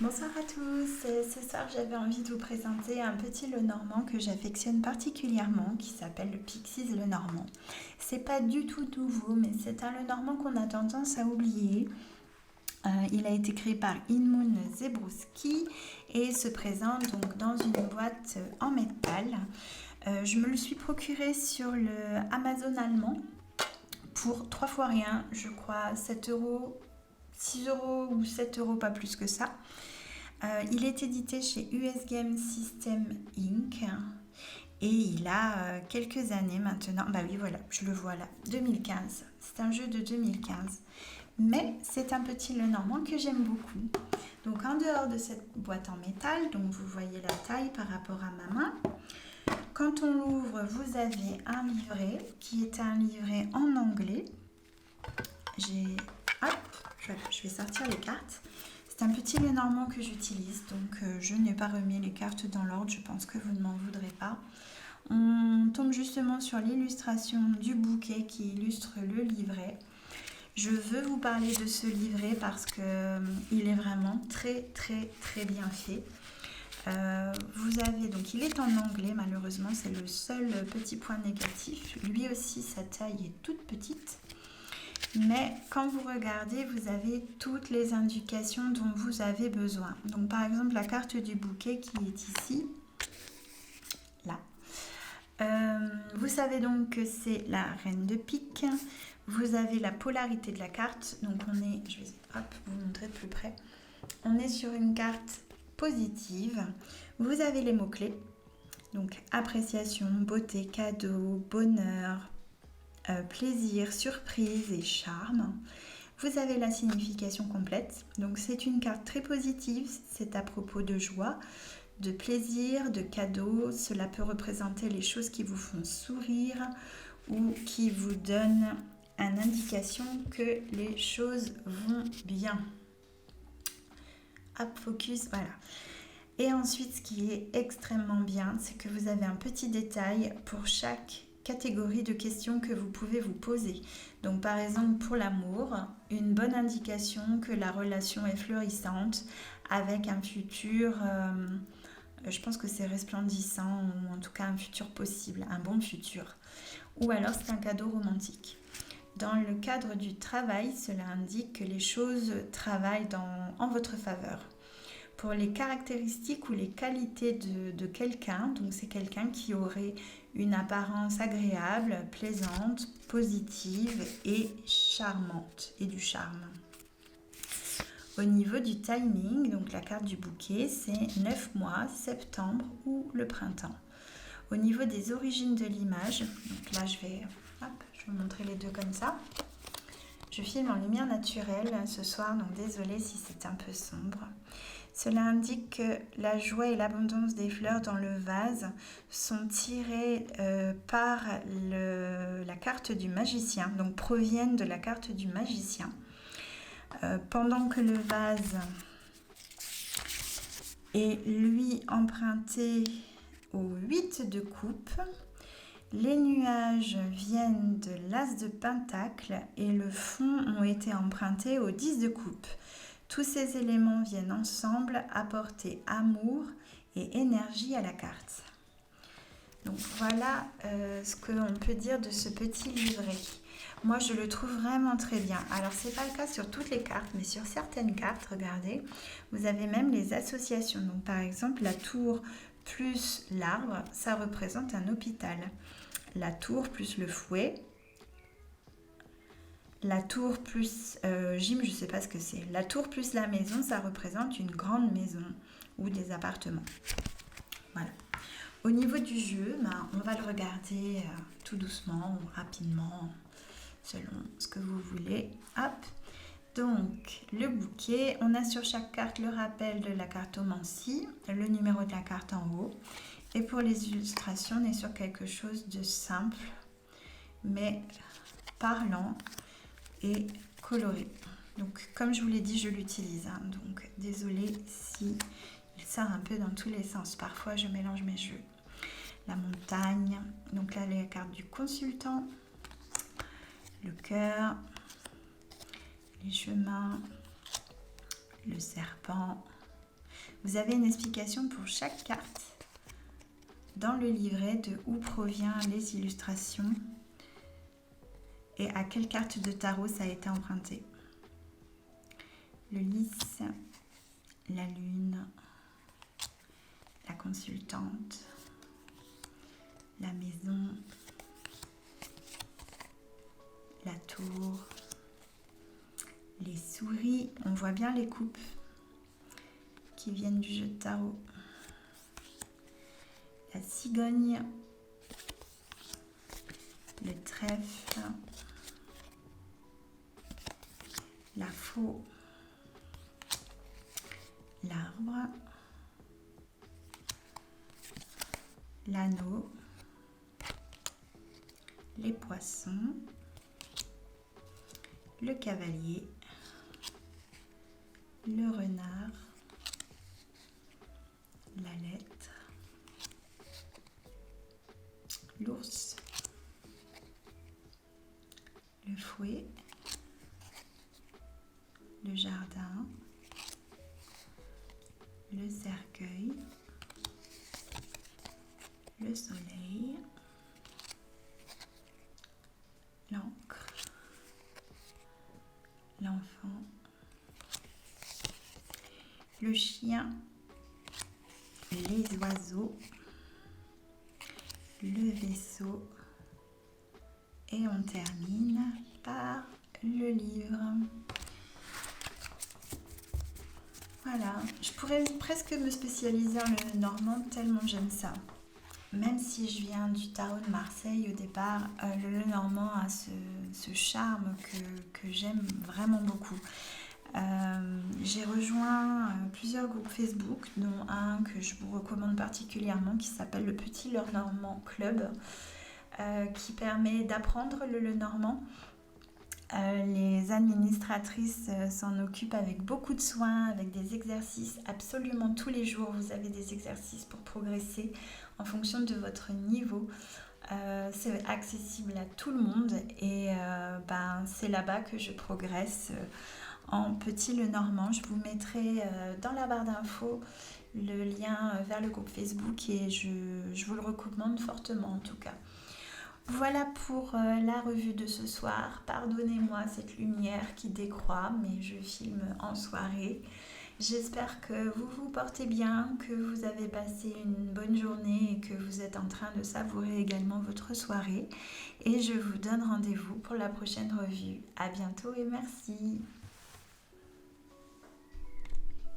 Bonsoir à tous. Ce soir, j'avais envie de vous présenter un petit Lenormand que j'affectionne particulièrement, qui s'appelle le Pixies Lenormand. C'est pas du tout nouveau, mais c'est un Lenormand qu'on a tendance à oublier. Il a été créé par Inmun Zebrowski et se présente donc dans une boîte en métal. Je me le suis procuré sur le Amazon allemand pour 3 fois rien, je crois 7 euros, 6 euros ou 7 euros, pas plus que ça. Il est édité chez US Game System Inc. Et il a quelques années maintenant. Bah oui, voilà, je le vois là, 2015. C'est un jeu de 2015. Mais c'est un petit Lenormand que j'aime beaucoup. Donc en dehors de cette boîte en métal, donc vous voyez la taille par rapport à ma main. Quand on l'ouvre, vous avez un livret qui est un livret en anglais. Je vais sortir les cartes. C'est un petit Lenormand que j'utilise, donc je n'ai pas remis les cartes dans l'ordre, je pense que vous ne m'en voudrez pas. On tombe justement sur l'illustration du bouquet qui illustre le livret. Je veux vous parler de ce livret parce qu'il est vraiment très bien fait. Vous avez donc, il est en anglais malheureusement, c'est le seul petit point négatif. Lui aussi, sa taille est toute petite. Mais quand vous regardez, vous avez toutes les indications dont vous avez besoin. Donc par exemple, la carte du bouquet qui est ici, là. Vous savez donc que c'est la reine de pique. Vous avez la polarité de la carte. Donc on est, je vais vous montrer de plus près. On est sur une carte positive. Vous avez les mots-clés. Donc appréciation, beauté, cadeau, bonheur, plaisir, surprise et charme. Vous avez la signification complète. Donc c'est une carte très positive. C'est à propos de joie, de plaisir, de cadeau. Cela peut représenter les choses qui vous font sourire ou qui vous donnent une indication que les choses vont bien. Hop, focus, voilà. Et ensuite, ce qui est extrêmement bien, c'est que vous avez un petit détail pour chaque catégorie de questions que vous pouvez vous poser. Donc par exemple pour l'amour, une bonne indication que la relation est florissante avec un futur, je pense que c'est resplendissant ou en tout cas un futur possible, un bon futur. Ou alors c'est un cadeau romantique. Dans le cadre du travail, cela indique que les choses travaillent en votre faveur. Pour les caractéristiques ou les qualités de quelqu'un, donc c'est quelqu'un qui aurait une apparence agréable, plaisante, positive et charmante, et du charme. Au niveau du timing, donc la carte du bouquet, c'est 9 mois, septembre ou le printemps. Au niveau des origines de l'image, donc là je vais vous montrer les deux comme ça. Je filme en lumière naturelle ce soir, donc désolée si c'est un peu sombre. Cela indique que la joie et l'abondance des fleurs dans le vase sont tirées par la carte du magicien, donc proviennent de la carte du magicien. Pendant que le vase est lui emprunté au 8 de coupe, les nuages viennent de l'as de pentacle et le fond ont été empruntés au 10 de coupe. Tous ces éléments viennent ensemble apporter amour et énergie à la carte. Donc voilà ce qu'on peut dire de ce petit livret. Moi je le trouve vraiment très bien. Alors c'est pas le cas sur toutes les cartes, mais sur certaines cartes, regardez, vous avez même les associations. Donc par exemple la tour plus l'arbre, ça représente un hôpital. La tour plus le fouet. La tour plus gym, je ne sais pas ce que c'est. La tour plus la maison, ça représente une grande maison ou des appartements. Voilà. Au niveau du jeu, on va le regarder tout doucement ou rapidement, selon ce que vous voulez. Hop. Donc, le bouquet, on a sur chaque carte le rappel de la cartomancie, le numéro de la carte en haut. Et pour les illustrations, on est sur quelque chose de simple, mais parlant et coloré. Donc comme je vous l'ai dit, je l'utilise, donc désolée si il sort un peu dans tous les sens. Parfois je mélange mes jeux. La montagne, donc là la carte du consultant, le cœur, les chemins, le serpent, Vous avez une explication pour chaque carte dans le livret de où proviennent les illustrations et à quelle carte de tarot ça a été emprunté. Le lys, la lune, la consultante, la maison, la tour, les souris, on voit bien les coupes qui viennent du jeu de tarot, la cigogne, le trèfle, la faux, l'arbre, l'anneau, les poissons, le cavalier, le renard, la lettre, l'ours, le fouet, le jardin, le cercueil, le soleil, l'encre, l'enfant, le chien, les oiseaux, le vaisseau et on termine par le livre. Voilà, je pourrais presque me spécialiser en le normand tellement j'aime ça. Même si je viens du tarot de Marseille au départ, le normand a ce charme que j'aime vraiment beaucoup. J'ai rejoint plusieurs groupes Facebook, dont un que je vous recommande particulièrement qui s'appelle le Petit Lenormand Club, qui permet d'apprendre le normand. Les administratrices s'en occupent avec beaucoup de soin, avec des exercices absolument tous les jours. Vous avez des exercices pour progresser en fonction de votre niveau. C'est accessible à tout le monde et c'est là-bas que je progresse en Petit Lenormand. Je vous mettrai dans la barre d'infos le lien vers le groupe Facebook et je vous le recommande fortement en tout cas. Voilà pour la revue de ce soir. Pardonnez-moi cette lumière qui décroît, mais je filme en soirée. J'espère que vous vous portez bien, que vous avez passé une bonne journée et que vous êtes en train de savourer également votre soirée. Et je vous donne rendez-vous pour la prochaine revue. À bientôt et merci.